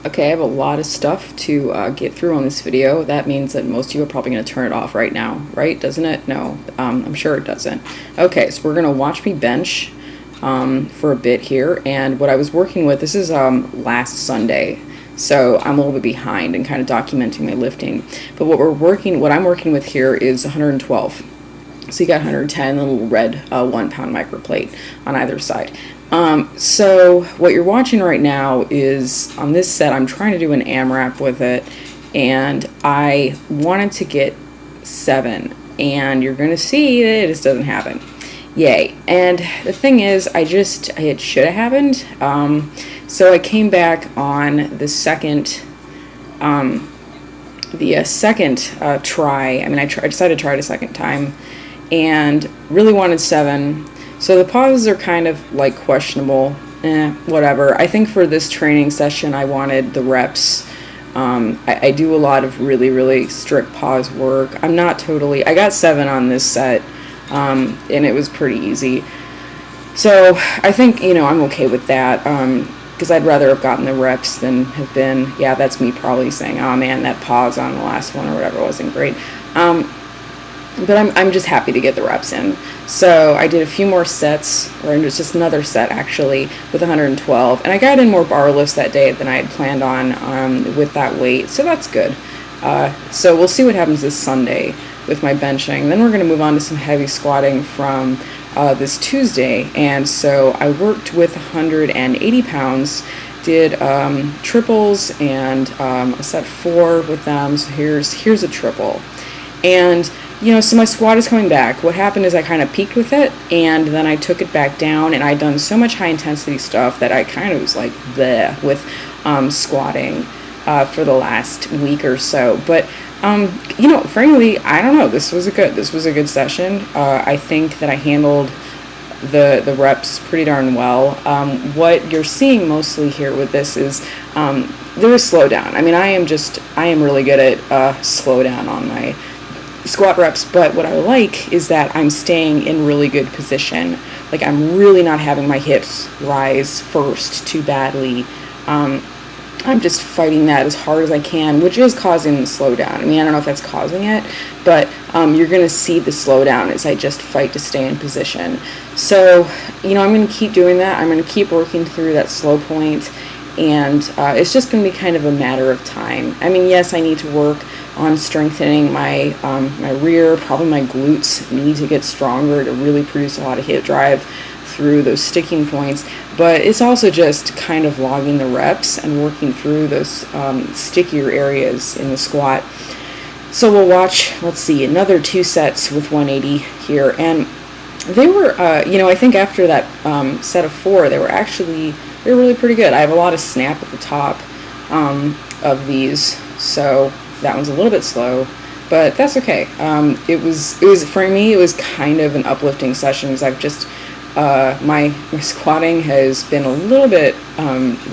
Okay, I have a lot of stuff to get through on this video. That means that most of you are probably going to turn it off right now, right? Doesn't it? No, I'm sure it doesn't. Okay, so we're going to watch me bench for a bit here. And what I was working with, this is last Sunday, so I'm a little bit behind in kind of documenting my lifting. But what I'm working with here is 112. So you got 110, the little red 1 pound microplate on either side. So what you're watching right now is, on this set, I'm trying to do an AMRAP with it, and I wanted to get 7, and you're going to see that it just doesn't happen. Yay. And the thing is, it should have happened. So I came back on the second try. I mean, I decided to try it a second time, and really wanted 7. So the pauses are kind of like questionable, whatever. I think for this training session I wanted the reps. I do a lot of really, really strict pause work. I got 7 on this set, and it was pretty easy. So I think, I'm okay with that, because I'd rather have gotten the reps than have been, yeah, that's me probably saying, oh man, that pause on the last one or whatever wasn't great. But I'm just happy to get the reps in. So I did a few more sets, or it was just another set actually, with 112. And I got in more bar lifts that day than I had planned on with that weight, so that's good. So we'll see what happens this Sunday with my benching. Then we're going to move on to some heavy squatting from this Tuesday. And so I worked with 180 pounds, did triples and a set 4 with them. So here's a triple. And so my squat is coming back. What happened is I kind of peaked with it, and then I took it back down, and I'd done so much high intensity stuff that I kind of was like bleh with squatting for the last week or so. But frankly, I don't know. This was a good session. I think that I handled the reps pretty darn well. What you're seeing mostly here with this is there is slowdown. I mean, I am really good at slowdown on my squat reps, but what I like is that I'm staying in really good position. Like, I'm really not having my hips rise first too badly. I'm just fighting that as hard as I can, which is causing the slowdown. I mean, I don't know if that's causing it, but you're going to see the slowdown as I just fight to stay in position. So, I'm going to keep doing that. I'm going to keep working through that slow point, and it's just going to be kind of a matter of time. I mean, yes, I need to work on strengthening my my rear. Probably my glutes need to get stronger to really produce a lot of hip drive through those sticking points, but it's also just kind of logging the reps and working through those stickier areas in the squat. So we'll watch, let's see, another 2 sets with 180 here, and they were I think after that set of 4, they were really pretty good. I have a lot of snap at the top of these, so that one's a little bit slow, but that's okay. It was for me, it was kind of an uplifting session, because I've just my squatting has been a little bit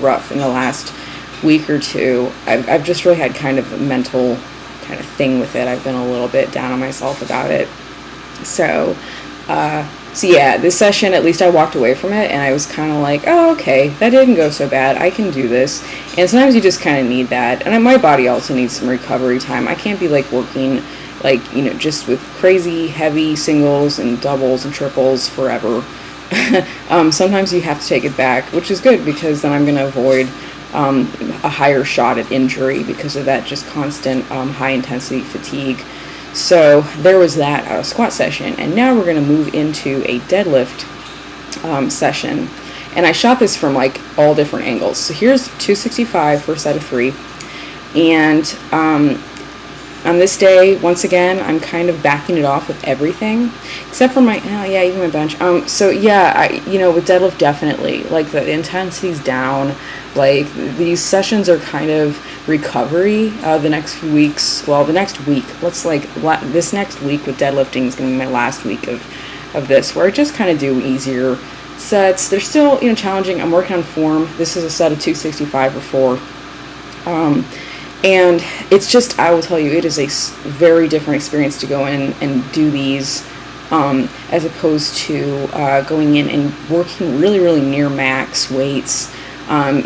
rough in the last week or 2. I've just really had kind of a mental kind of thing with it. I've been a little bit down on myself about it. So yeah, this session, at least I walked away from it and I was kind of like, oh, okay, that didn't go so bad. I can do this. And sometimes you just kind of need that. And my body also needs some recovery time. I can't be like working just with crazy heavy singles and doubles and triples forever. Sometimes you have to take it back, which is good, because then I'm going to avoid a higher shot at injury because of that just constant high intensity fatigue. So there was that squat session, and now we're going to move into a deadlift session. And I shot this from like all different angles. So here's 265 for a set of 3, and on this day, once again, I'm kind of backing it off with everything, except for even my bench. So yeah, with deadlift, definitely, like, the intensity's down. Like, these sessions are kind of recovery. The next few weeks, well, the next week, this next week with deadlifting is going to be my last week of this, where I just kind of do easier sets. They're still, challenging. I'm working on form. This is a set of 265 or 4. And it's just, I will tell you, it is a very different experience to go in and do these as opposed to going in and working really, really near max weights.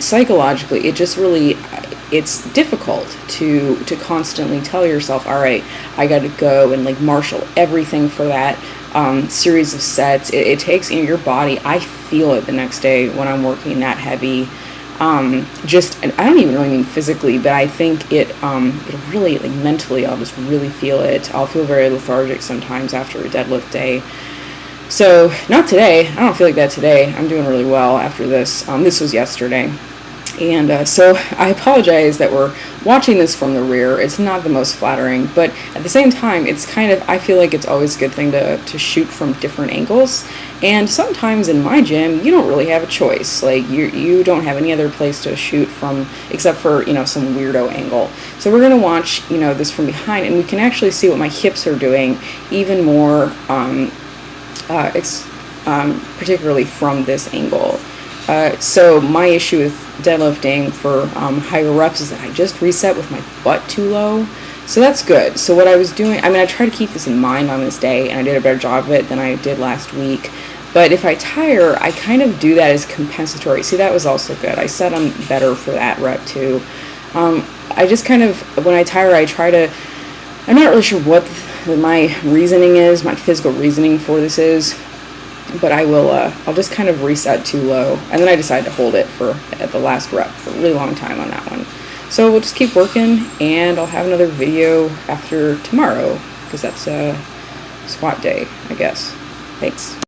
Psychologically, it just really, it's difficult to constantly tell yourself, all right, I got to go and like marshal everything for that series of sets. It takes, your body, I feel it the next day when I'm working that heavy. Just, I don't even really mean physically, but I think it'll really, like mentally, I'll just really feel it. I'll feel very lethargic sometimes after a deadlift day. So, not today. I don't feel like that today. I'm doing really well after this. This was yesterday. And so I apologize that we're watching this from the rear. It's not the most flattering, but at the same time, it's kind of, I feel like it's always a good thing to shoot from different angles. And sometimes in my gym, you don't really have a choice. Like, you don't have any other place to shoot from except for, some weirdo angle. So we're going to watch, this from behind, and we can actually see what my hips are doing even more, particularly from this angle. So my issue with deadlifting for higher reps is that I just reset with my butt too low. So that's good. So what I was doing, I try to keep this in mind on this day, and I did a better job of it than I did last week. But if I tire, I kind of do that as compensatory. See, that was also good. I set them better for that rep too. I just kind of, when I tire, I try to, I'm not really sure what my reasoning is, my physical reasoning for this is, but I'll just kind of reset too low, and then I decide to hold it at the last rep for a really long time on that one. So we'll just keep working, and I'll have another video after tomorrow, because that's squat day, I guess. Thanks.